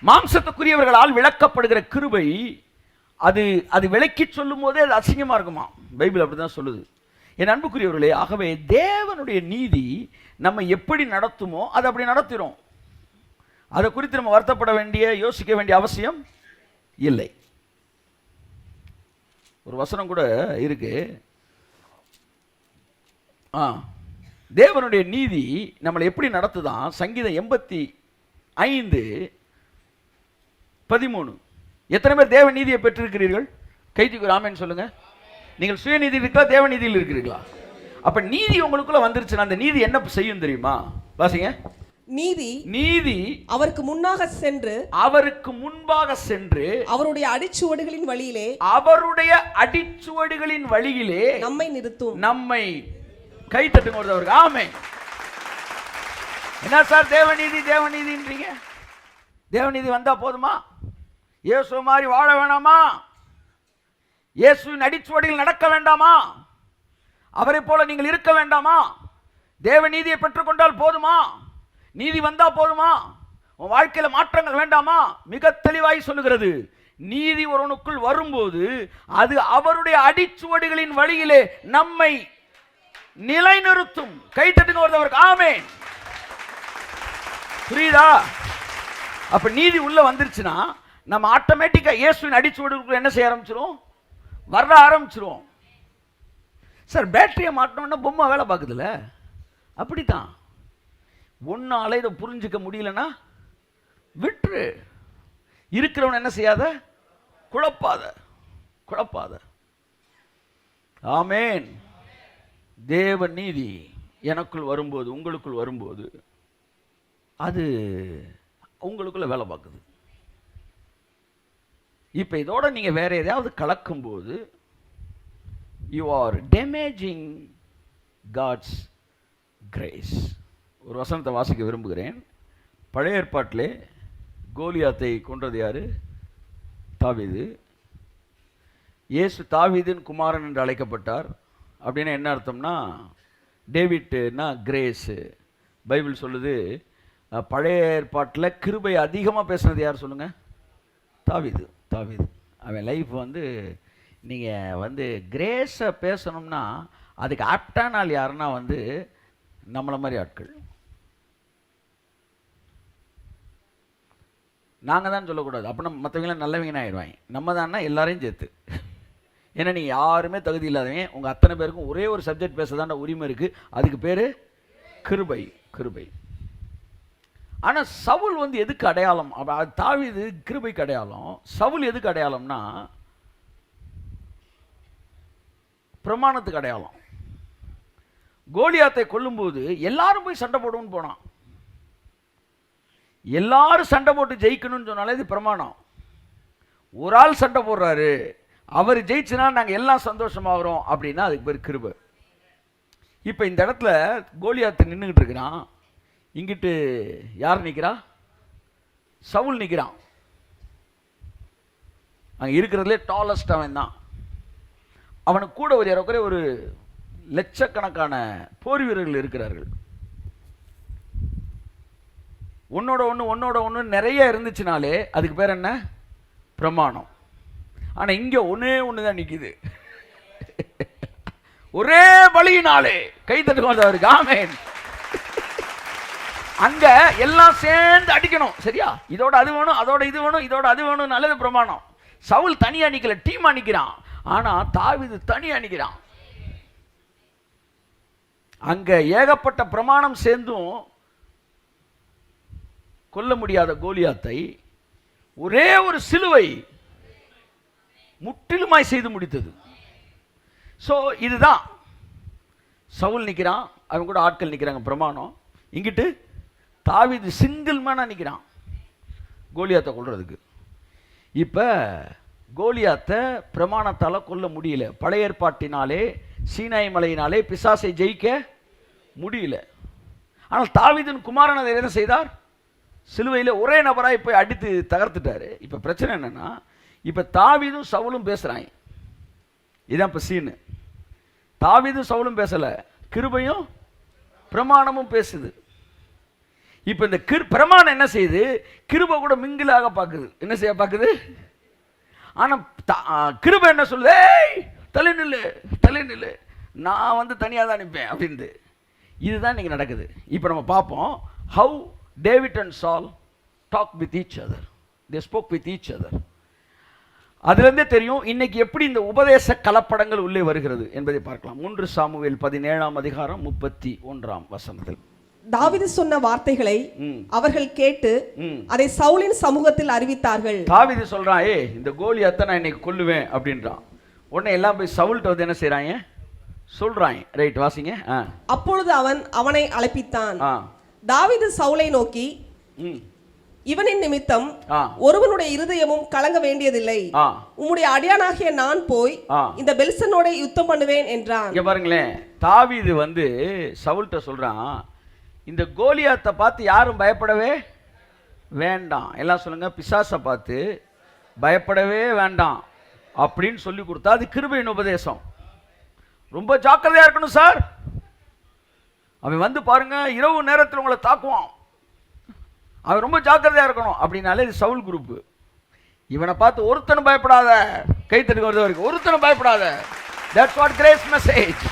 மாம்சத்துக்குரியவர்களால் விளக்கப்படுகிற கிருபை அது அது விளக்கி சொல்லும் போதே அது அசிங்கமாக இருக்குமா. பைபிள் அப்படிதான் சொல்லுது. என் அன்புக்குரியவர்களே, ஆகவே தேவனுடைய நீதி நம்ம எப்படி நடத்துமோ அதை அப்படி நடத்திடும். அதை குறித்து நம்ம வருத்தப்பட வேண்டிய யோசிக்க வேண்டிய அவசியம் இல்லை. ஒரு வசனம் கூட இருக்கு, தேவனுடைய நீதி நம்மளை எப்படி நடத்துதான். சங்கீதம் 85:13. எத்தனை பேர் தேவ நீதியை பெற்றிருக்கிறீர்கள்? கைத்துக்கு ராமன் சொல்லுங்க. நீங்கள் சுயநீதி இருக்கிறா, தேவ நீதியில் இருக்கிறீர்களா? அப்ப நீதி உங்களுக்குள்ள வந்துருச்சுன்னா அந்த நீதி என்ன செய்யும் தெரியுமா? வாசிங்க. நீதி அவருக்கு முன்பாக சென்று அவருடைய அடிச்சுவடுகளின் வழியிலே நம்மை நிறுத்தும். நம்மை கை தட்டுங்க ஒருத்தவருக்கு. ஆமென். என்ன சார் தேவநீதின்றீங்க? தேவநீதி வந்தா போதுமா? இயேசு மாதிரி வாழ வேணாமா? இயேசுவின் அடிச்சுவடியில் நடக்க வேண்டாமா? அவரை போல நீங்கள் இருக்க வேண்டாமா? தேவநீதியை பெற்றுக்கொண்டால் போதுமா? நீதி வந்தா போதுமா? உன் வாழ்க்கையில மாற்றங்கள் வேண்டாமா? மிக தெளிவாய் சொல்லுகிறது, நீதி ஒருவனுக்குள் வரும்போது அது அவருடைய அடிச்சுவடுகளின் வழியிலே நம்மை நிலைநிறுத்தும். கை தட்டுங்க ஒருத்தவருக்கு. ஆமென். புரியுதா? அப்ப நீதி உள்ள வந்துருச்சுன்னா நம்ம ஆட்டோமேட்டிக்கா இயேசுவின் அடிச்சுவடுகளுக்கு என்ன செய்ய ஆரம்பிச்சிரும்? வர ஆரம்பிச்சிரும். சார் பேட்டரியை மாட்டணும்னா பொம்மை வேலை பார்க்குதுல்ல, அப்படித்தான். ஒன்னால இதை புரிஞ்சுக்க முடியலன்னா விட்டுரு. இருக்கிறவன் என்ன செய்யாத, குழப்பாத. ஆமென். தேவ நீதி எனக்குள் வரும்போது, உங்களுக்குள் வரும்போது அது உங்களுக்குள்ள வேலை பார்க்குது. இப்ப இதோட நீங்க வேற ஏதாவது கலக்கும் போது you are damaging God's grace. ஒரு வசனத்தை வாசிக்க விரும்புகிறேன். பழைய ஏற்பாட்டிலே கோலியாத்தை கொன்றது யாரு? தாவீது. இயேசு தாவீதின் குமாரன் என்று அழைக்கப்பட்டார். அப்படின்னா என்ன அர்த்தம்னா, டேவிட்னா கிரேஸ். பைபிள் சொல்லுது, பழைய ஏற்பாட்டில் கிருபை அதிகமாக பேசுனது யார் சொல்லுங்க? தாவீது. அவன் லைஃப் நீங்கள் கிரேஸை பேசணும்னா அதுக்கு ஆப்டான ஆள் யாருன்னா நம்மளை மாதிரி ஆட்கள். நாங்கள் தான் சொல்லக்கூடாது, அப்போ நம்ம மற்றவங்களாம் நல்லவங்கன்னு ஆயிடுவாங்க. நம்ம தான்னா எல்லாரையும் சேர்த்து. ஏன்னா நீங்கள் யாருமே தகுதி இல்லாதவங்க, உங்கள் அத்தனை பேருக்கும் ஒரே ஒரு சப்ஜெக்ட் பேச தாண்ட உரிமை இருக்குது. அதுக்கு பேர் கிருபை. ஆனால் சவுல் எதுக்கு அடையாளம்? தாவீது கிருபைக்கு அடையாளம். சவுல் எதுக்கு அடையாளம்னா பிரமாணத்துக்கு அடையாளம். கோலியாத்தை கொல்லும்போது எல்லாரும் போய் சண்டை போடுவோன்னு போனான். எல்லாரும் சண்டை போட்டு ஜெயிக்கணும்னு சொன்னாலே இது பிரமாணம். ஒரு ஆள் சண்டை போடுறாரு, அவர் ஜெயிச்சுனா நாங்கள் எல்லாம் சந்தோஷமாகறோம் அப்படின்னா அதுக்கு பேர் கிருபை. இப்போ இந்த இடத்துல கோலியாத்து நின்றுக்கிட்டு இருக்கிறான். இங்கிட்டு யார் நிற்கிறா? சவுல் நிற்கிறான். அங்கே இருக்கிறதுலே டாலஸ்ட் அவன் தான். அவனுக்கு கூட ஒரு லட்சக்கணக்கான போர் வீரர்கள் இருக்கிறார்கள். ஒன்னோட ஒன்று நிறைய இருந்துச்சுனாலே அதுக்கு பேர் என்ன? பிரமாணம். ஆனால் இங்கே ஒன்று தான் நிற்கிது. ஒரே பலியினாலே கை தட்டுக்கு. ஆமென். அங்க எல்லாம் சேர்ந்து அடிக்கணும், சரியா? இதோட அது வேணும், அதோட இது வேணும், இதோட அது வேணும், நல்லது பிரமாணம். சவுல் தனியா நிக்கல, டீமா நிக்கிறான். ஆனா தாவீது தனியா நிக்கிறான். அங்க ஏகப்பட்ட பிரமாணம் சேர்ந்தும் கொல்ல முடியாத கோலியாத்தை ஒரே ஒரு சிலுவை முற்றிலுமாய் செய்து முடித்தது. சோ இதுதான் சவுல் நிக்கிறான், அவன் கூட ஆட்கள் நிக்கிறாங்க பிரமாணம். இங்கிட்டு தாவீது சிங்கிள் மேனா நிற்கிறான் கோலியாத்தை கொல்றதுக்கு. இப்போ கோலியாத்தை பிரமாணத்தால் கொல்ல முடியல. பழைய ஏற்பாட்டினாலே சீனாய் மலையினாலே பிசாசை ஜெயிக்க முடியல. ஆனால் தாவீதின் குமாரன் அதை என்ன செய்தார்? சிலுவையில் ஒரே நபராக போய் அடித்து தகர்த்துட்டாரு. இப்போ பிரச்சனை என்னன்னா, இப்போ தாவீதும் சவுலும் பேசுகிறாங்க. இதுதான் இப்போ சீனு. தாவீதும் சவுலும் பேசலை, கிருபையும் பிரமாணமும் பேசுது. இப்போ இந்த பிரமாணம் என்ன செய்யுது? கிருபை கூட மிங்கிலாக பார்க்குது. என்ன செய்ய பார்க்குது? ஆனால் கிருபை என்ன சொல்லுது? தலை நில்லு, நான் வந்து தனியாக தான் நிற்பேன் அப்படின்ட்டு. இதுதான் இன்னைக்கு நடக்குது. இப்போ நம்ம பார்ப்போம், how David and Saul talk with each other, they spoke with each other. அதுலேருந்தே தெரியும் இன்னைக்கு எப்படி இந்த உபதேச கலப்படங்கள் உள்ளே வருகிறது என்பதை பார்க்கலாம். 3 சாமுவேல் 17ஆம் அதிகாரம் 31ஆம் வசனத்தில் தாவீது சொன்ன வார்த்தைகளை அவர்கள் கேட்டு அதை சவுலின் சமூகத்தில் அறிவித்தார்கள். தாவீது சொல்றான், இந்த கோலியாத்தை நான் இன்னைக்கு கொல்லுவேன் அப்படின்றான். உடனே எல்லாம் போய் சவுல்ட்ட வந்து என்ன செய்றாங்க? சொல்றாங்க. ரைட், வாசிங்க. அப்பொழுது அவன் அவனை அழைப்பித்தான். தாவீது சவுலை நோக்கி, இவனின் நிமித்தம் ஒருவனுடைய இருதயமும் கலங்க வேண்டியதில்லை. உம்முடைய அடியானாகிய நான் போய் இந்த பெலிஸ்தனோட யுத்தம் பண்ணுவேன் என்றான். இங்க பாருங்களேன், தாவீது வந்து சவுல்ட்ட சொல்றான், இந்த கோலியாத்தை பார்த்து யாரும் பயப்படவே வேண்டாம். எல்லாம் சொல்லுங்க, பிசாசை பார்த்து பயப்படவே வேண்டாம் அப்படின்னு சொல்லி கொடுத்தா அது கிருபையின் உபதேசம். ரொம்ப ஜாக்கிரதையா இருக்கணும் சார். அவன் வந்து பாருங்க இரவு நேரத்தில் உங்களை தாக்குவான், அவன் ரொம்ப ஜாக்கிரதையா இருக்கணும் அப்படின்னாலே இது சவுல் குரூப். இவனை பார்த்து ஒருத்தனும் பயப்படாத, கைத்தட்டுக்கு வருது வரைக்கும் ஒருத்தனும் பயப்படாத. That's what grace message.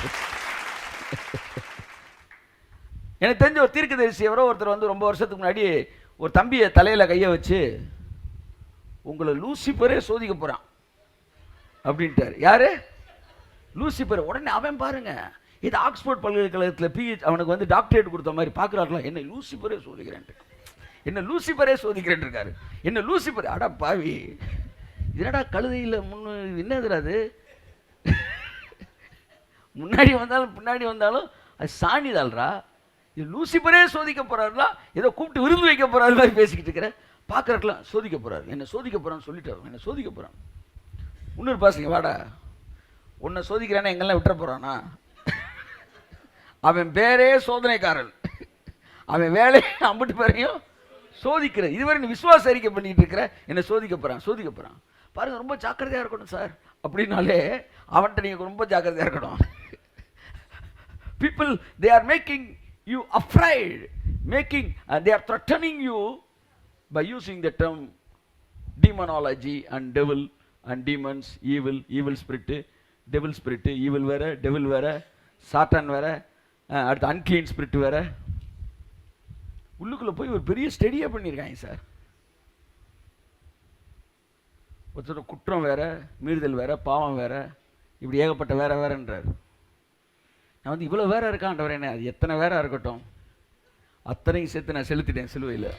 எனக்கு தெரிஞ்ச ஒரு தீர்க்கதரிசி எவரோ ஒருத்தர் வந்து ரொம்ப வருஷத்துக்கு முன்னாடி ஒரு தம்பியை தலையில் கையை வச்சு, உங்களை லூசிபரே சோதிக்க போகிறான் அப்படின்ட்டார். யாரு? லூசிபர். உடனே அவன் பாருங்க, இது ஆக்ஸ்போர்ட் பல்கலைக்கழகத்தில் அவனுக்கு வந்து டாக்டரேட் கொடுத்த மாதிரி பார்க்குறாருலாம். என்ன லூசிபரே சோதிக்கிறேன்ட்டு, என்ன லூசிபரே சோதிக்கிறேன் இருக்காரு. என்ன லூசிபர்? அடா பாவி, என்னடா கழுதையில் என்னதுடா அது? முன்னாடி வந்தாலும் பின்னாடி வந்தாலும் அது சாணிதாள்ரா. இது லூசிபரே சோதிக்க போறாருல, ஏதோ கூப்பிட்டு விருந்து வைக்க போறாரு மாதிரி பேசிக்கிட்டு இருக்கிறேன். பார்க்கறதுலாம் சோதிக்க போறாரு, என்ன சோதிக்க போறான்னு சொல்லிட்டாரு, என்ன சோதிக்க போறான். இன்னொரு பாசிங்க, வாடா உன்னை சோதிக்கிறானா எங்கெல்லாம் விட்டுற போறானா? அவன் பேரே சோதனைக்காரன், அவன் வேலையை அம்பிட்டு பேரையும் சோதிக்கிற. இதுவரை நீ விசுவாச அறிக்கை பண்ணிட்டு இருக்கிற, என்ன சோதிக்க போறான் பாருங்க. ரொம்ப ஜாக்கிரதையா இருக்கணும் சார் அப்படின்னாலே அவன்கிட்ட நீங்க ரொம்ப ஜாக்கிரதையா இருக்கணும். people they are making you afraid, they are threatening you by using the term demonology and devil and demons, evil spirit, devil spirit, evil வேற, devil வேற, சாத்தான் வேற, அடுத்து unclean spirit வேற. உள்ளுக்குள்ள போய் ஒரு பெரிய ஸ்டடியா பண்ணியிருக்காங்க சார். ஒருத்தர் குற்றம் வேற, மீறுதல் வேற, பாவம் வேற, இப்படி ஏகப்பட்ட வேற வேறன்றார். நான் வந்து இவ்வளோ வேற இருக்கான்றவர் என்ன, அது எத்தனை வேற இருக்கட்டும், அத்தனையும் சேர்த்து நான் செலுத்திட்டேன் சிலுவையில்.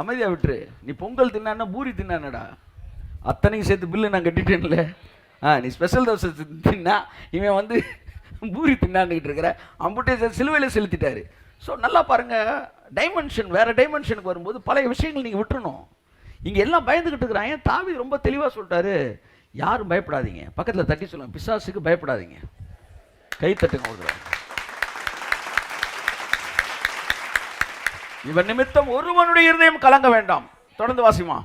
அமைதியாக விட்டுரு. நீ பொங்கல் தின்னான்னா பூரி தின்னானடா, அத்தனையும் சேர்த்து பில்லு நான் கட்டிட்டேன்ல. நீ ஸ்பெஷல் தோசை தின்னா இவன் வந்து பூரி தின்னான்னுக்கிட்டு இருக்கிற, அம்புட்டே சிலுவையில் செலுத்திட்டாரு. ஸோ நல்லா பாருங்கள், டைமென்ஷன் வேறு டைமென்ஷனுக்கு வரும்போது பழைய விஷயங்கள் நீங்கள் விட்டுறணும். இங்கே எல்லாம் பயந்துக்கிட்டு இருக்கிறாங்க. தாவீது ரொம்ப தெளிவாக சொல்லிட்டாரு, யாரும் பயப்படாதீங்க. பக்கத்தில் தட்டி சொல்லுங்க, பிசாசுக்கு பயப்படாதீங்க. கை தட்டுங்க ஒரு. இவன் நிமித்தம் ஒருவனுடைய இருதயம் கலங்க வேண்டாம். தொடர்ந்து வாசிமா.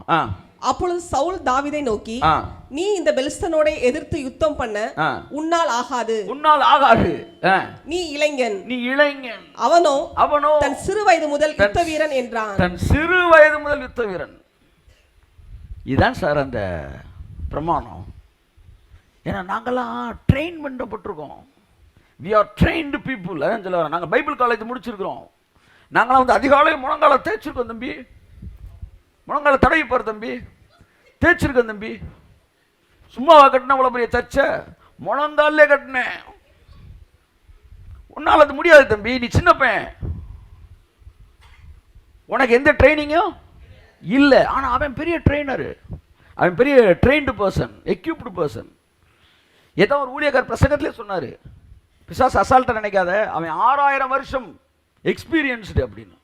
அப்பொழுது சவுல் தாவீதை நோக்கி, நீ இந்த பெலிஸ்தனோட எதிர்த்து யுத்தம் பண்ண உன்னால் ஆகாது. நீ இளைஞன். அவனோ தன் சிறு வயது முதல் யுத்த வீரன் என்றான். தன் சிறு வயது முதல் யுத்த வீரன். இதுதான் சார் அந்த பிரமாணம். ஏன்னா நாங்கெல்லாம் train பண்ணப்பட்டிருக்கோம். we are trained people. அதான் சொல்ல வரேன், நாங்கள் பைபிள் காலேஜ் முடிச்சிருக்கிறோம். நாங்களாம் வந்து அதிகாலையில் முழங்கால தேய்ச்சிருக்கோம் தம்பி, முழங்கால தடவி போகிற தம்பி, தேய்ச்சிருக்கேன் தம்பி. சும்மாவா கட்டின அவ்வளோ பெரிய தச்ச, முழங்காலே கட்டினேன். உன்னால் அது முடியாது தம்பி, நீ சின்ன பையன், உனக்கு எந்த ட்ரைனிங்கும் இல்லை. ஆனால் அவன் பெரிய ட்ரெயினரு, அவன் பெரிய ட்ரெயின்டு பர்சன், எக்யூப்டு பர்சன். ஏதோ ஒரு ஊழியக்கார் பிரசங்கத்திலே சொன்னார், பிசாசு அசால்ட்டாக நினைக்காத, அவன் 6000 வருஷம் எக்ஸ்பீரியன்ஸ்டு அப்படின்னு.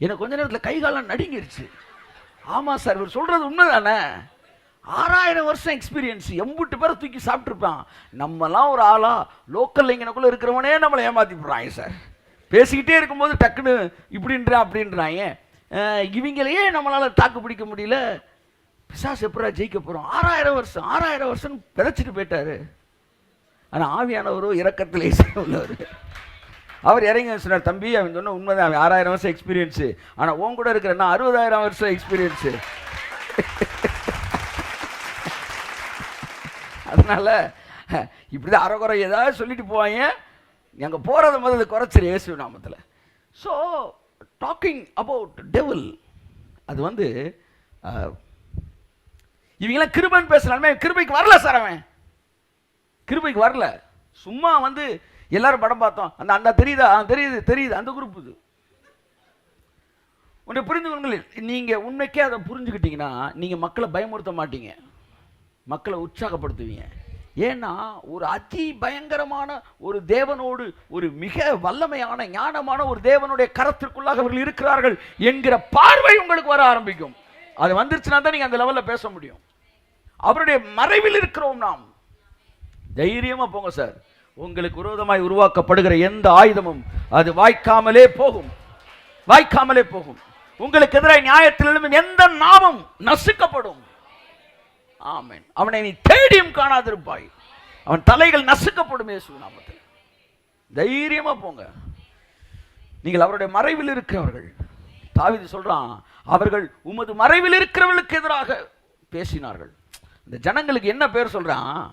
எனக்கு கொஞ்ச நேரத்தில் கை காலம் நடுங்கிருச்சு. ஆமாம் சார், இவர் சொல்கிறது உண்மை தானே. 6000 வருஷம் எக்ஸ்பீரியன்ஸ், 80 பேரை தூக்கி சாப்பிட்ருப்பான். நம்மலாம் ஒரு ஆளா லோக்கல் இங்கனக்குள்ளே இருக்கிறவனே நம்மளை ஏமாற்றி போடுறாங்க சார். பேசிக்கிட்டே இருக்கும்போது டக்குன்னு இப்படின்றான் அப்படின்றாங்க. இவங்களையே நம்மளால் தாக்கு பிடிக்க முடியல. பிசாசு எப்படா ஜெயிக்க போகிறோம்? 6000 வருஷம் விதைச்சிட்டு போயிட்டாரு. ஆனால் ஆவியானவரோ இரக்கத்திலே உள்ளவர். அவர் இறங்கி சொன்னார், தம்பி அவன் சொன்ன உண்மைதான், அவன் 6000 வருஷம் எக்ஸ்பீரியன்ஸு, ஆனால் உன் கூட இருக்கிற நான் 60,000 வருஷம் எக்ஸ்பீரியன்ஸு. அதனால இப்படிதான் அரைக்குறை ஏதாவது சொல்லிட்டு போவாங்க, அங்கே போகிறத முதல்ல குறைச்சிரு இயேசு நாமத்தில். ஸோ டாக்கிங் அபவுட் டெவில், அது வந்து இவங்கெல்லாம் கிருபைன்னு பேசுகிறாலுமே கிருபைக்கு வரல சார், அவன் கிருபைக்கு வரல. சும்மா வந்து எல்லாரும் படம் பார்த்தோம், அந்த அந்த தெரியுதா, தெரியுது அந்த குரூப். இது ஒன்றை புரிந்து கொள்ளுங்கள், நீங்கள் உண்மைக்கே அதை புரிஞ்சுக்கிட்டீங்கன்னா நீங்கள் மக்களை பயமுறுத்த மாட்டீங்க, மக்களை உற்சாகப்படுத்துவீங்க. ஏன்னா ஒரு அதி பயங்கரமான ஒரு தேவனோடு, ஒரு மிக வல்லமையான ஞானமான ஒரு தேவனுடைய கரத்திற்குள்ளாக அவர்கள் இருக்கிறார்கள் என்கிற பார்வை உங்களுக்கு வர ஆரம்பிக்கும். அது வந்துருச்சுன்னா தான் நீங்கள் அந்த லெவலில் பேச முடியும். அவருடைய மறைவில் இருக்கிறோம் நாம். தைரியமா போங்க சார். உங்களுக்கு விரோதமாய் உருவாக்கப்படுகிற எந்த ஆயுதமும் அது வாய்க்காமலே போகும், வாய்க்காமலே போகும். உங்களுக்கு எதிராக நியாயத்தில் எழும்பும் எந்த நாமம் நசுக்கப்படும். ஆமென். அவனை நீ தேடியும் காணாதிருப்பாய், அவன் தலைகள் நசுக்கப்படும் இயேசு நாமத்தில். தைரியமா போங்க. நீங்கள் அவருடைய மறைவில் இருக்கிறவர்கள். தாவீது சொல்றான், அவர்கள் உமது மறைவில் இருக்கிறவர்களுக்கு எதிராக பேசினார்கள். இந்த ஜனங்களுக்கு என்ன பேர் சொல்றான்?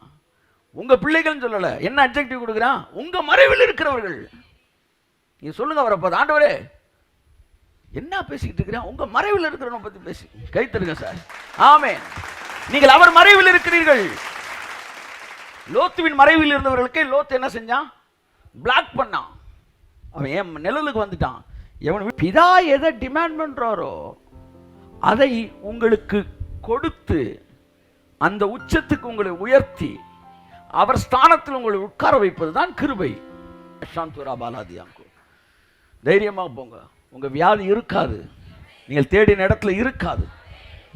உங்க பிள்ளைகள் சொல்லல, என்ன அட்ஜெக்டிவ் கொடுக்குறான்? உங்க மறைவில் இருக்கிறவர்கள். நீங்க சொல்லுங்க அவரை பார்த்து, ஆண்டவரே என்ன பேசிக்கிட்டு இருக்கிறான்? உங்க மறைவில் இருக்கிறவனை பத்தி பேசி கைத்தருங்க சார். ஆமென். நீங்கள் அவர் மறைவில் இருக்கிறீர்கள். லோத்துவின் மறைவில் இருந்தவர்களுக்கு லோத்து என்ன செஞ்சான்? பிளாக் பண்ணான். அவன் ஏன் நிழலுக்கு வந்துட்டான். எவன் பிதா எதை டிமாண்ட் பண்றாரோ அதை உங்களுக்கு கொடுத்து அந்த உச்சத்துக்கு உங்களை உயர்த்தி அவர் ஸ்தானத்தில் உங்களை உட்கார வைப்பது தான் கிருபை. சாந்தூரா பாலாதியாங்கோ, தைரியமாக போங்க. உங்க வியாதி இருக்காது, நீங்கள் தேடின இடத்துல இருக்காது,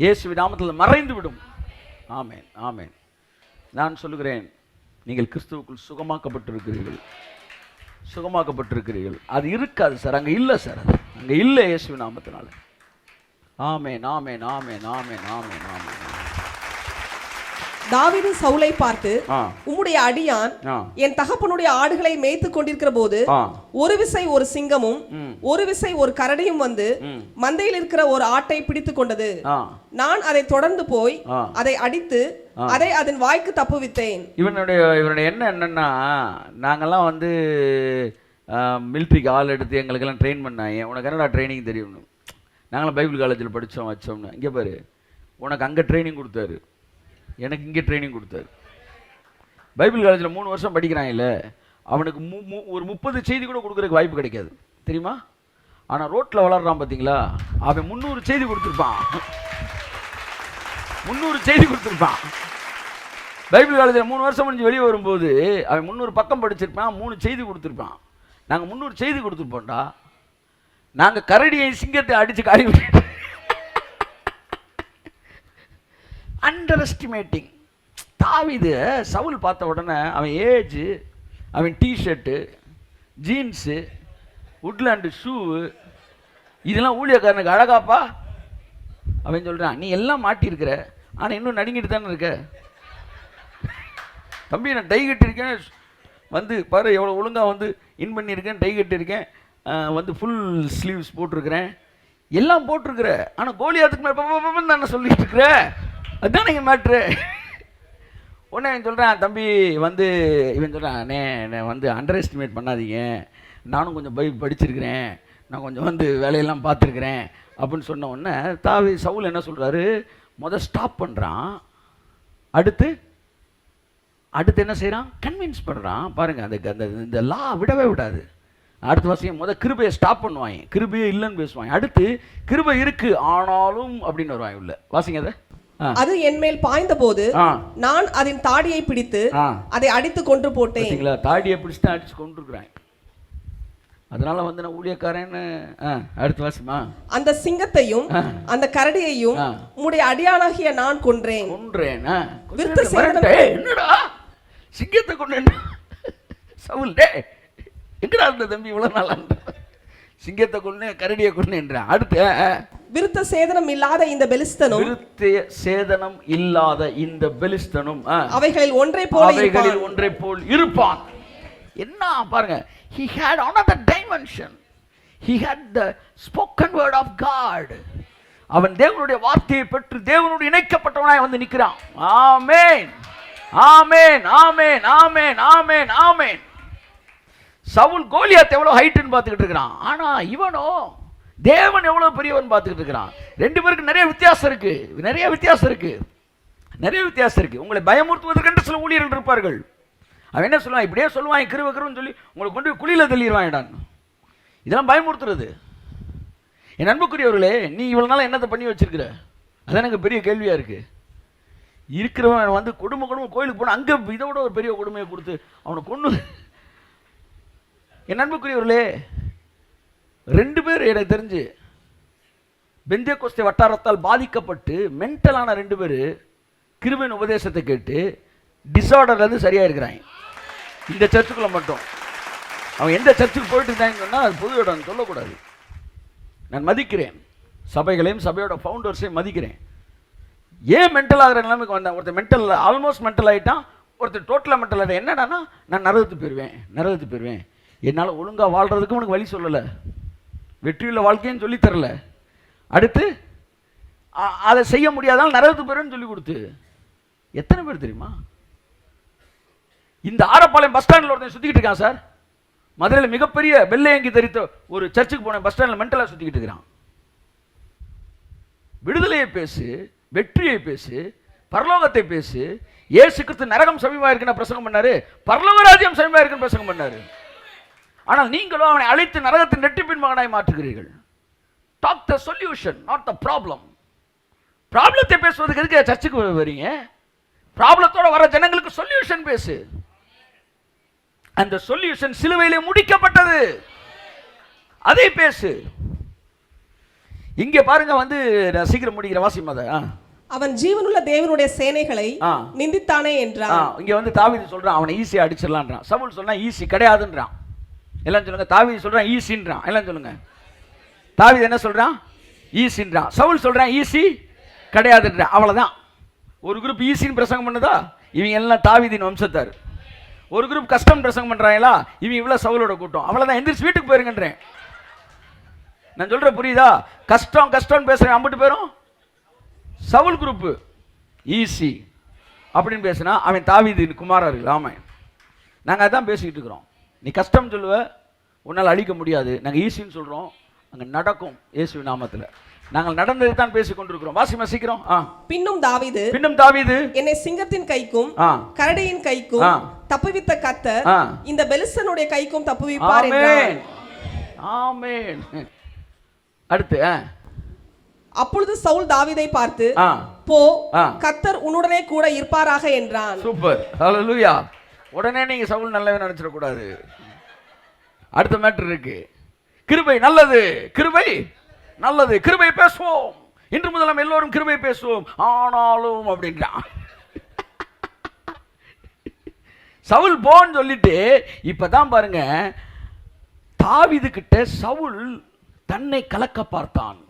இயேசுவின் நாமத்தில் மறைந்து விடும். ஆமென், ஆமென். நான் சொல்லுகிறேன், நீங்கள் கிறிஸ்துவுக்குள் சுகமாக்கப்பட்டிருக்கிறீர்கள், சுகமாக்கப்பட்டிருக்கிறீர்கள். அது இருக்காது சார், அங்கே இல்லை சார், அங்கே இல்லை இயேசுவின் நாமத்தினால. ஆமென், ஆமென், ஆமென், ஆமென், ஆமென், ஆமென். தாவீது சவுலை பார்த்து, உம்முடைய அடியான் என் தகப்பனுடைய ஆடுகளை மேய்த்து கொண்டிருக்கிற போது ஒரு விசை ஒரு சிங்கமும் ஒரு விசை ஒரு கரடியும் வந்து மந்தையில் இருக்கிற ஒரு ஆட்டை பிடித்து கொண்டது. நான் அதை தொடர்ந்து போய் அதை அடித்து அதை அதன் வாய்க்கு தப்புவித்தேன். இவனுடைய என்னன்னா, நாங்கெல்லாம் வந்து மிலிட்ரிக்கு ஆள் எடுத்து எங்களுக்கெல்லாம் ட்ரெயின் பண்ணாங்க. உனக்கு என்னடா ட்ரைனிங் தெரியும்? நாங்களாம் பைபிள் காலேஜில் படித்தோம் வச்சோம்னு. இங்கே பாரு, உனக்கு அங்கே ட்ரைனிங் கொடுத்தாரு, எனக்கு இங்கே ட்ரைனிங் கொடுத்தாரு. பைபிள் காலேஜில் 3 வருஷம் படிக்கிறாங்கல்ல, அவனுக்கு ஒரு 30 செய்தி கூட கொடுக்குறதுக்கு வாய்ப்பு கிடைக்காது தெரியுமா? ஆனால் ரோட்டில் வளர்றான் பார்த்தீங்களா, அவன் 300 செய்தி கொடுத்துருப்பான், 300 செய்தி கொடுத்துருப்பான். பைபிள் காலேஜில் 3 வருஷம் முடிஞ்சு வெளியே வரும்போது அவன் 300 பக்கம் படிச்சிருப்பான், 3 செய்தி கொடுத்துருப்பான். நாங்கள் 300 செய்தி கொடுத்துருப்போம்டா. நாங்கள் கரடியை சிங்கத்தை அடித்து காலி விட்டு அண்டர் எஸ்டிமேட்டிங். தாவீது சவுல் பார்த்த உடனே அவன் ஏஜ், அவன் டிஷர்ட்டு, ஜீன்ஸு, உட்லாண்டு ஷூவு, இதெல்லாம் ஊழியக்காரனுக்கு அழகாப்பா. அவன் சொல்கிறான், நீ எல்லாம் மாட்டியிருக்கிற, ஆனால் இன்னும் நடுங்கிட்டு தானே இருக்க. தம்பி நான் டை கட்டியிருக்கேன், வந்து பாரு எவ்வளோ ஒழுங்காக வந்து இன் பண்ணியிருக்கேன், டை கட்டியிருக்கேன், வந்து ஃபுல் ஸ்லீவ்ஸ் போட்டிருக்கிறேன், எல்லாம் போட்டிருக்கிற, ஆனால் கோலியாத்துக்கு மேலே தானே சொல்லிட்டு இருக்கிற, அதுதான் நீங்கள் மேட்ரு. உடனே இவன் சொல்கிறான், தம்பி வந்து இவன் சொல்கிறான், அண்ணே வந்து அண்டர் எஸ்டிமேட் பண்ணாதீங்க, நானும் கொஞ்சம் படிச்சிருக்கிறேன், நான் கொஞ்சம் வந்து வேலையெல்லாம் பார்த்துருக்குறேன் அப்படின்னு சொன்ன உடனே சவுல் என்ன சொல்கிறாரு? ஸ்டாப் பண்ணுறான். அடுத்து என்ன செய்கிறான்? கன்வின்ஸ் பண்ணுறான். பாருங்கள், அந்த இந்த லா விடவே விடாது. அடுத்த வாசியம் கிருபையை ஸ்டாப் பண்ணுவாங்க, கிருபையே இல்லைன்னு பேசுவாங்க. அடுத்து கிருபை இருக்கு ஆனாலும் அப்படின்னு வருவாங்க உள்ள. வாசிங்க அதை. அது என் மேல் பாய்ந்த போது நான் அதன் தாடியை பிடித்து அதை அடித்து கொன்று போட்டேன். தாடியை பிடிச்சு அடிச்சு கொண்டிருக்கிறேன். அதனால வந்து நான் ஊழியக்காரன்னு. அடுத்த வாசமா, அந்த சிங்கத்தையும் அந்த கரடியையும் உம்முடைய அடியானாகிய நான் கொன்றேன். என்னடா சிங்கத்தை கொண்டேன்? சவுல் டே எங்கடா இருந்த தம்பி இவ்வளவு நாள்? சிங்கத்தை கொண்டு கரடியை கொண்டு என்றான். அடுத்து விருத்த சேதனம் இல்லாத இந்த பெலிஸ்தனும், விருத்த சேதனம் இல்லாத இந்த பெலிஸ்தனும் அவைகளில் ஒன்றை போல் இருப்பான். என்ன பாருங்க, he had another dimension. He had the spoken word of God. அவன் தேவனுடைய வார்த்தையை பெற்று தேவனோடு இணைக்கப்பட்டவனாய் வந்து நிற்கிறான். ஆமென், ஆமென், ஆமென், ஆமென், ஆமென், ஆமென். சவுல் கோலியாத் எவ்வளவு ஹைட்னு பார்த்துக்கிட்டு இருக்கிறான், ஆனா இவனோ தேவன் எவ்வளவு பெரியவன் பார்த்துக்கிட்டு இருக்கிறான். ரெண்டு பேருக்கு நிறைய வித்தியாசம் இருக்கு, நிறைய வித்தியாசம் இருக்கு, நிறைய வித்தியாசம் இருக்கு. உங்களை பயமுறுத்துவதற்கென்று சில ஊழியர்கள் இருப்பார்கள். அவன் என்ன சொல்லுவான், இப்படியே சொல்லுவான் கிருவன்னு சொல்லி உங்களை கொண்டு குழியில தள்ளிடுவான். இதெல்லாம் பயமுறுத்துறது. என் அன்புக்குரியவர்களே, நீ இவ்வளவு நாள் என்னத்தை பண்ணி வச்சிருக்கிற? அதான் எனக்கு பெரிய கேள்வியா இருக்கு. இருக்கிறவன் வந்து கொடுமை கோயிலுக்கு போன அங்க இதோட ஒரு பெரிய கொடுமையை கொடுத்து அவனை கொண்டு. என் அன்புக்குரியவர்களே, ரெண்டு பேர் எனக்கு தெரிஞ்சு பெந்தேகோஸ்தே வட்டாரத்தால் பாதிக்கப்பட்டு மென்டலான ரெண்டு பேர் கிருபையின் உபதேசத்தை கேட்டு டிசார்டர்ல இருந்து சரியா இருக்கிறாங்க. இந்த சர்ச்சுக்குள்ள மட்டும். அவன் எந்த சர்ச்சுக்கு போயிட்டு இருந்தாங்கன்னு சொன்னா அது பொது இடம் சொல்லக்கூடாது. நான் மதிக்கிறேன் சபைகளையும் சபையோட ஃபவுண்டர்ஸையும் மதிக்கிறேன். ஏன் மென்டல் ஆகிற நிலைமைக்கு வந்தேன்? ஒருத்தர் மென்டல் ஆல்மோஸ்ட் மென்டல் ஆகிட்டான், ஒருத்தர் டோட்டலாக மென்டல் ஆகிட்டான். என்னடானா, நான் நரகத்துக்கு போயிடுவேன், என்னால் ஒழுங்காக வாழ்கிறதுக்கு உனக்கு வழி சொல்லலை, வெற்றியுள்ள வாழ்க்கைன்னு சொல்லி தரல, அடுத்து அதை செய்ய முடியாதால் நரகத்துக்கு போயிடுவேன்னு சொல்லி கொடுத்து. எத்தனை பேர் தெரியுமா? இந்த ஆரப்பாளையம் பஸ் ஸ்டாண்டில் ஒருத்தன் சுற்றிக்கிட்டு இருக்கான் சார். மதுரையில் மிகப்பெரிய வெள்ளையங்கி தெரித்த ஒரு சர்ச்சுக்கு போன பஸ் ஸ்டாண்டில் மென்டலாக சுற்றிக்கிட்டு இருக்கிறான். விடுதலையை பேசு, வெற்றியை பேசு, பரலோகத்தை பேசு. இயேசு கிறிஸ்து நரகம் சமீபமாக இருக்குன்னு பிரசங்கம் பண்ணாரு, பரலோக ராஜ்யம் சமீபமாக இருக்குன்னு பிரசங்கம் பண்ணாரு. ஆனால் நீங்களோ அவனை அழைத்து நரகத்தின் ரெட்டிப்பின் மகனாய் மாற்றுகிறீர்கள். Talk the solution, not the problem. ப்ராப்ளத்தை பேசுவதுக்கு எதுக்கு சர்ச்சுக்கு வரீங்க? ப்ராப்ளத்தோட வர ஜனங்களுக்கு சொல்யூஷன் பேசு. அந்த சொல்யூஷன் சிலுவையிலே முடிக்கப்பட்டது, அதை பேசு. இங்க பாருங்க, வந்து சீக்கிரம் முடிக்கிற வாசிமத. அவன் ஜீவனுள்ள தேவனுடைய சேனைகளை நிந்தித்தானே என்றான். இங்க வந்து தாவீது சொல்றான் அவனை ஈஸியா அடிச்சிடலான்றான். சவுல் சொன்னா ஈஸி கிடையாதுன்றான். எல்லாம் சொல்லுங்க. தாவீது சொல்றான் ஈஸின்றான். எல்லாம் சொல்லுங்க. தாவீது என்ன சொல்றான்? ஈஸின்றான். சவுல் சொல்றான் ஈஸி கிடையாதுன்றான். அவ்வளவுதான். ஒரு குரூப் ஈஸின்னு பிரசங்கம் பண்ணுதா, இவங்க எல்லாம் தாவீதின் வம்சத்தார். ஒரு குரூப் கஷ்டம் பிரசங்கம் பண்றாங்களா, இவங்க இவ்வளவு சவுலோட கூட்டம். அவ்வளவுதான், எந்திரிச்சு வீட்டுக்கு போயிருங்கன்றேன். நான் சொல்ற புரியுதா? கஷ்டம் கஷ்டம் பேசுறேன், அம்பிட்டு பேரும் சவுல் குரூப். ஈஸி அப்படின்னு பேசினா அவன் தாவீதின் குமாரர்கள். ஆமாம், நாங்கள் அதான் பேசிக்கிட்டு இருக்கிறோம். நீ கஷ்டம் சொல்லுவ, உன்னால் அழிக்க முடியாது. நாங்கள் ஈஸின்னு சொல்கிறோம், அங்கே நடக்கும் இயேசுவின் நாமத்தில். நாங்கள் நடந்ததை தான் பேசிக் கொண்டிருக்கிறோம். வாசிமா சீக்கிரம். பின்னும் தாவீது என்னை சிங்கத்தின் கைக்கும் கரடியின் கைக்கும் தப்புவித்த கர்த்தர் இந்த பெலிஸ்தனுடைய கைக்கும் தப்புவிப்பார் என்றார். ஆமென். அடுத்து அப்பொழுது சவுல் தாவீதை பார்த்து, போ, கர்த்தர் உன்னுடனே கூட இருப்பாராக என்றான். சூப்பர், ஹல்லேலூயா. உடனே நீங்க சவுல் நல்லவன் நினைச்சிட கூடாது. அடுத்த மேட்டர் இருக்கு. கிருபை நல்லது, கிருபை நல்லது, கிருபை பேசுவோம். இன்று முதல் நம்ம எல்லோரும் கிருபை பேசுவோம். ஆனாலும் அப்படின்றான் சவுல் போன்னு சொல்லிட்டு. இப்பதான் பாருங்க, தாவீது கிட்ட சவுல் தன்னை கலக்க பார்த்தான்.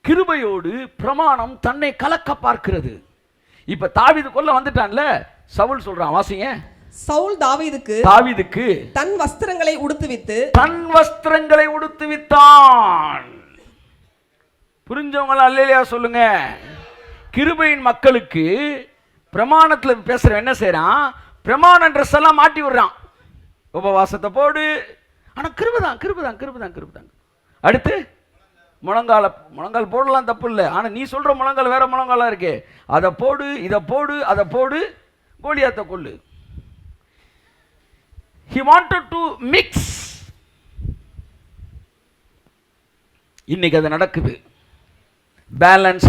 கிருபையோடு பிரமாணம் தன்னை கலக்க பார்க்கிறது. இப்ப தாவீது கொல்ல வந்துட்டான்ல, சவுல் சொல்றான், வாசிங்க. சவுல் தாவீதுக்கு தன் வஸ்திரங்களை உடுத்துவித்தான். புரிஞ்சவங்கள அல்லேலூயா சொல்லுங்க. கிருபையின் மக்களுக்கு பிரமாணத்தில் பேசுற என்ன செய்யறான்? பிரமாண ட்ரெஸ் எல்லாம் மாட்டி விடுறான். உபவாசத்தை போடு, ஆனா கிருபைதான். அடுத்து முழங்கால் போடலாம், தப்பு இல்லை. ஆனா நீ சொல்ற முழங்கால் வேற முழங்காலா இருக்கு. அதை போடு, இதை போடு, அதை போடு, கோலியாத்தை கொள்ளு. He wanted to mix. இன்னைக்கு அது நடக்குது. பேலன்ஸ்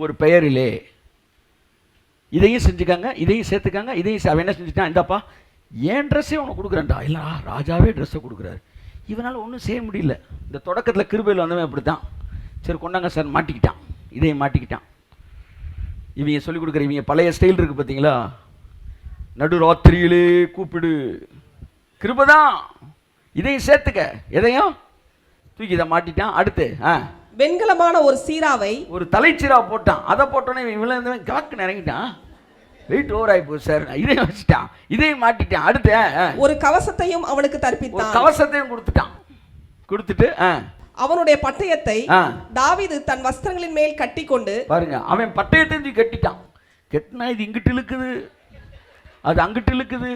ஒரு பெயரிலே இதையும் செஞ்சுக்காங்க, இதையும் சேர்த்துக்காங்க, இதையும். அவன் என்ன செஞ்சுட்டான்? இந்தாப்பா ஏன் ட்ரெஸ்ஸே உனக்கு கொடுக்குறேன்டா. இல்லை, ராஜாவே ட்ரெஸ்ஸை கொடுக்குறாரு. இவனால் ஒன்றும் செய்ய முடியல. இந்த தொடக்கத்தில் கிருபையில் வந்தவன் அப்படி தான். சரி கொண்டாங்க சார், மாட்டிக்கிட்டான், இதையும் மாட்டிக்கிட்டான். இவங்க சொல்லிக் கொடுக்குற இவங்க பழைய ஸ்டைல் இருக்கு பார்த்தீங்களா, நடுராத்திரியிலே கூப்பிடு. கிருபைதான், இதையும் சேர்த்துக்க, எதையும் தூக்கி இதை மாட்டிட்டான். அடுத்து வெண்கலமான ஒரு சீராவை, ஒரு தலைச்சீரா போட்டான். அதை போட்டோன்னே இவன் காக்கு இறங்கிட்டான். வெயிட் ஓவர் ஆகி போகுது சார், இதையும் வச்சுட்டான், இதையும் மாட்டிட்டான். அடுத்து ஒரு கவசத்தையும் அவனுக்கு தற்பித்தான். கவசத்தையும் கொடுத்துட்டான். கொடுத்துட்டு அவனுடைய பட்டயத்தை தாவீது தன் வஸ்திரங்களின் மேல் கட்டி கொண்டு, பாருங்க, அவன் பட்டயத்தை கட்டிட்டான். கெட்டினா இது இங்கிட்டு இழுக்குது, அது அங்கிட்டு இழுக்குது.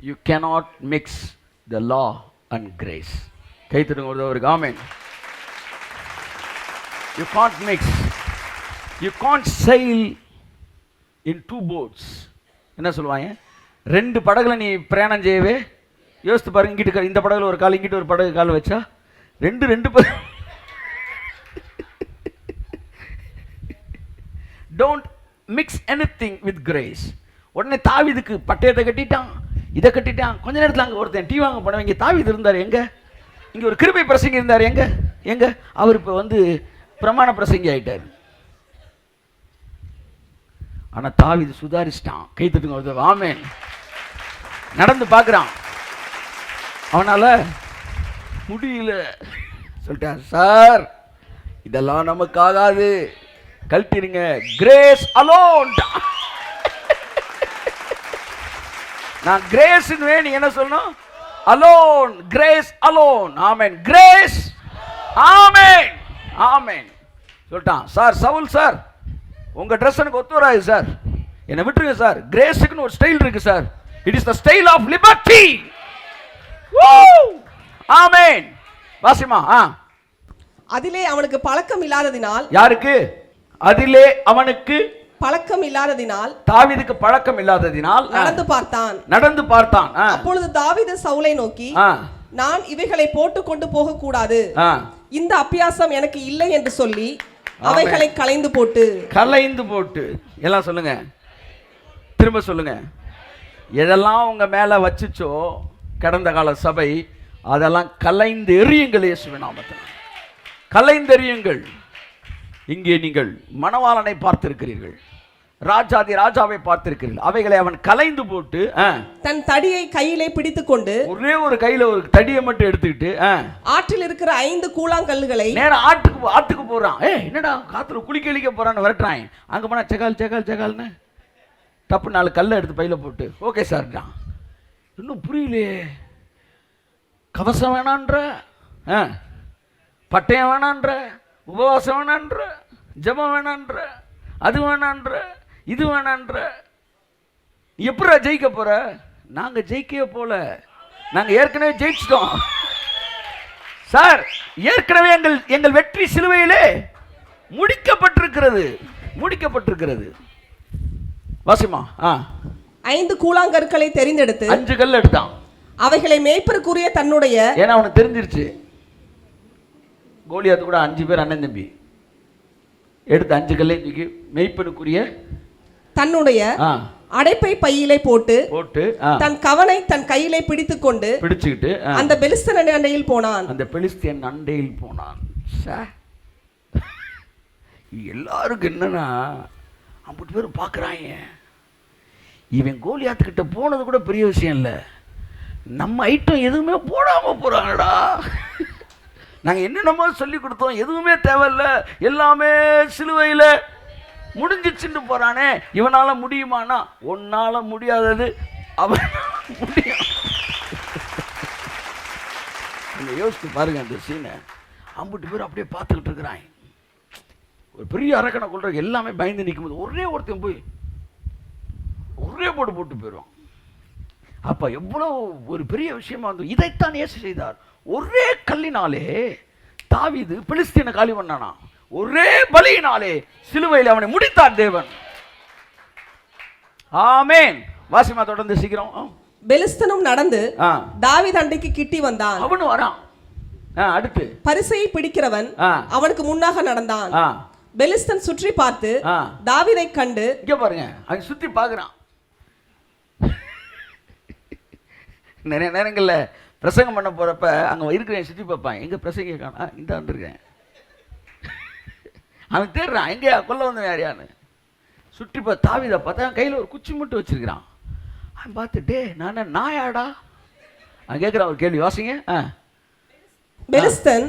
You cannot mix the law and grace. கைத்தடுங்க ஒருவருக்கு ஆமென். You can't mix. You can't sail in two boats. என்ன சொல்லுவாங்க, ரெண்டு படகுல நீ பிரயாணம் செய்யவே. யோசித்து பாருங்க, இங்கிட்டு இந்த படகுல ஒரு கால், இங்கிட்டு ஒரு படகு கால் வச்சா ரெண்டு Don't mix anything with grace. உடனே தாவீதுக்கு பட்டயத்தை கட்டிட்டான், இதை கட்டிட்டான். கொஞ்ச நேரத்தில் அங்கே ஒருத்தன் டீ வாங்க போனவன், இங்கே தாவீது இருந்தார் எங்க, இங்கே ஒரு கிருபை பிரசங்கி இருந்தார் எங்க, அவர் இப்போ வந்து பிரமாண பிரசங்கி ஆயிட்டார். ஆனால் தாவீது சுதாரிச்சிட்டான். கைத்தட்டுங்க ஒருத்தர் ஆமென். நடந்து பார்க்குறான், அவனால முடியல. சொல்லிட்டான், சார் இதெல்லாம் நமக்கு ஆகாது, கழட்டிடுங்க. Grace alone. நான் கிரேஸ் நீ என்ன சொல்லணும், alone, grace alone. Amen, grace. Amen, amen. சொல்லிட்டான், சார் சவுல் சார், உங்க ட்ரெஸ் எனக்கு ஒத்து வராது சார், என்னை விட்டுருங்க சார். கிரேஸுக்குன்னு ஒரு ஸ்டைல் இருக்கு sir. It is the style of liberty. Amen. வாசிமா. அதிலே அவனுக்கு பழக்கம் இல்லாததினால். யாருக்கு? அதிலே அவனுக்கு பழக்கம் இல்லாததினால், தாவீதுக்கு பழக்கம் இல்லாததினால் நடந்து பார்த்தான். அப்பொழுது தாவீது சவுலை நோக்கி, நான் இவைகளை போட்டுக் கொண்டு போக கூடாது, இந்த அபியாசம் எனக்கு இல்லை என்று சொல்லி அவைகளை களைந்து போட்டு. எல்லாம் சொல்லுங்க, திரும்ப சொல்லுங்க. எதெல்லாம் உங்க மேல வச்சுச்சோ கடந்த கால சபை, அதெல்லாம் கலைந்து எறியுங்கள். இயேசுவின் நாமத்தில் கலைந்து எறியுங்கள். இங்கே நீங்கள் மணவாளனை பார்த்திருக்கிறீர்கள், ராஜாதி ராஜாவை பார்த்திருக்கிறீர்கள். அவைகளை அவன் கலைந்து போட்டு தன் தடியை கையிலே பிடித்துக் கொண்டு, ஒரே ஒரு கையில ஒரு தடியை மட்டும் எடுத்துக்கிட்டு ஆற்றில் இருக்கிற 5 கூழாங்கல்லுகளை நேரம் ஆத்துக்கு போறான். என்னடா காத்துல குளிக்க போறான்னு விரட்டுறான். அங்க போனா செகால்னு தப்பு 4 கல்லை எடுத்து பையில போட்டு, ஓகே சார். இன்னும் புரியலையே. கவசம் வேணான்ற, பட்டயம் வேணான்ற, உபவாசம் வேணான்ற, ஜெபம் வேணான்ற, அது வேணான்ற, இது வேணான்ற. எப்படா ஜெயிக்க போற? நாங்க ஜெயிக்கவே போல, நாங்க ஏற்கனவே ஜெயிச்சிட்டோம் சார். ஏற்கனவே எங்கள் வெற்றி சிலுவையிலே முடிக்கப்பட்டிருக்கிறது. வாசிமா. 5 கூழாங்கற்களை தெரிந்தெடுத்து 5 கல் எடுத்தான். அவைகளை மேய்ப்பருக்குரிய தன்னுடைய, ஏன்னா அவனுக்கு தெரிஞ்சிருச்சு கோலியாத்து கூட 5 பேர் அண்ணன் தம்பி, எடுத்து 5 கல்லை தூக்கி மேய்ப்பனுக்குரிய தன்னுடைய அடைப்பை பையிலே போட்டு தன் கவனை தன் கையிலே பிடிச்சுக்கிட்டு அந்த பெலிஸ்தியன் அண்டையில் போனான். எல்லாருக்கும் என்னன்னா, 50 பேர் பார்க்குறாங்க, இவன் கோலியாத்துக்கிட்ட போனது கூட பெரிய விஷயம் இல்லை, நம்ம ஐட்டம் எதுவுமே போடாமல் போகிறாங்கடா. நாங்கள் என்னென்னமோ சொல்லி கொடுத்தோம், எதுவுமே தேவையில்லை, எல்லாமே சிலுவையில் முடிஞ்சிச்சுன்னு போகிறானே, இவனால் முடியுமானா? உன்னால் முடியாதது அவன் முடியும். நீங்கள் யோசித்து பாருங்க அந்த சீனை. 50 பேர் அப்படியே பார்த்துக்கிட்டு இருக்கிறாங்க. ஒரு பெரிய அரக்கனை கொள்ற எல்லாமே பயந்து நிற்கும்போது ஒரே ஒருத்தன் போய் ஒரே போட்டு போயிடுவான். அப்போ எவ்வளோ ஒரு பெரிய விஷயமா வந்து இதைத்தான் இயேசு செய்தார். ஒரே கல்லினாலே தாவீது பெலிஸ்தீனை காலி பண்ணானா, ஒரே பலியினாலே சிலுவையில் அவனை முடித்தார் தேவன். ஆமென். வாசிமா தொடர்ந்து சீக்கிரம். பெலிஸ்தனும் நடந்து தாவீது அண்டைக்கு கிட்டி வந்தான். அவனும் வரான். அடுத்து பரிசையை பிடிக்கிறவன் அவனுக்கு முன்னாக நடந்தான். பெலிஸ்தன் சுற்றி பார்த்து தாவீதை கண்டு, இங்க பாருங்க, அவன் சுத்தி பார்க்கறான். நிறைய நேரங்களில் பிரசங்கம் பண்ண போகிறப்ப அங்கே இருக்கிறேன், சுற்றி பார்ப்பான், எங்கே பிரசங்க காணா, இந்த வந்துருக்கேன். அவன் தேடுறான், எங்கேயா கொல்ல வந்தவன் யாரையான்னு. சுற்றி தாவீதை பார்த்தா கையில் ஒரு குச்சி மட்டும் வச்சிருக்கிறான். அவன் பார்த்துட்டே, நாயாடா? அவன் கேட்குறான் ஒரு கேள்வி, வாசிங்க. பெலிஸ்தன்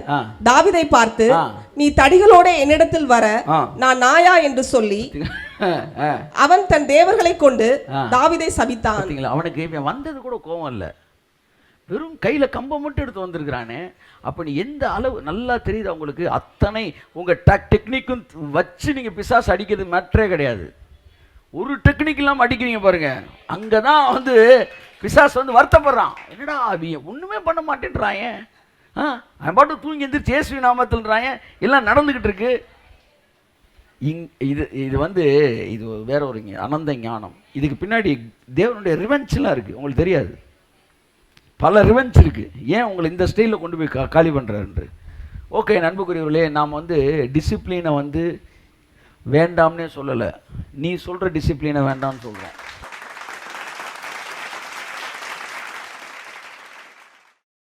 தாவீதை பார்த்து, நீ தடிகளோட என்னிடத்தில் வர நான் நாயா என்று சொல்லி அவன் தன் தேவர்களை கொண்டு தாவீதை சபித்தான். அவனுக்கு வந்தது கூட கோபம் இல்லை, வெறும் கையில கம்பம் மட்டும் எடுத்து வந்திருக்கிறானே. அப்ப நீ எந்த அளவு நல்லா தெரியுது அவங்களுக்கு. அத்தனை உங்க டெக்னிக்கும் வச்சு நீங்க பிசாசு அடிக்கிறது மேட்டரே கிடையாது. ஒரு டெக்னிக் இல்லாம அடிக்கிறீங்க பாருங்க, அங்கதான் பிசாசு வருத்தப்படுறான். என்னடா ஒண்ணுமே பண்ண மாட்டேன்றாங்க, அவன் பாட்டு தூங்கி எந்திரிச்சு இயேசு நாமத்தில்றாங்க, எல்லாம் நடந்துகிட்டு இருக்கு. இது இது இது வேற ஒரு அனந்த ஞானம். இதுக்கு பின்னாடி தேவனுடைய ரிவெஞ்ச்லாம் இருக்கு, உங்களுக்கு தெரியாது. பல ரிவெஞ்ச் இருக்கு. ஏன் உங்களை இந்த ஸ்டைலில் கொண்டு போய் காலி பண்ணுறாரு? ஓகே நண்புக்குரியவர்களே, நாம் டிசிப்ளினை வேண்டாம்னே சொல்லலை, நீ சொல்கிற டிசிப்ளினை வேண்டாம்னு சொல்கிறோம்.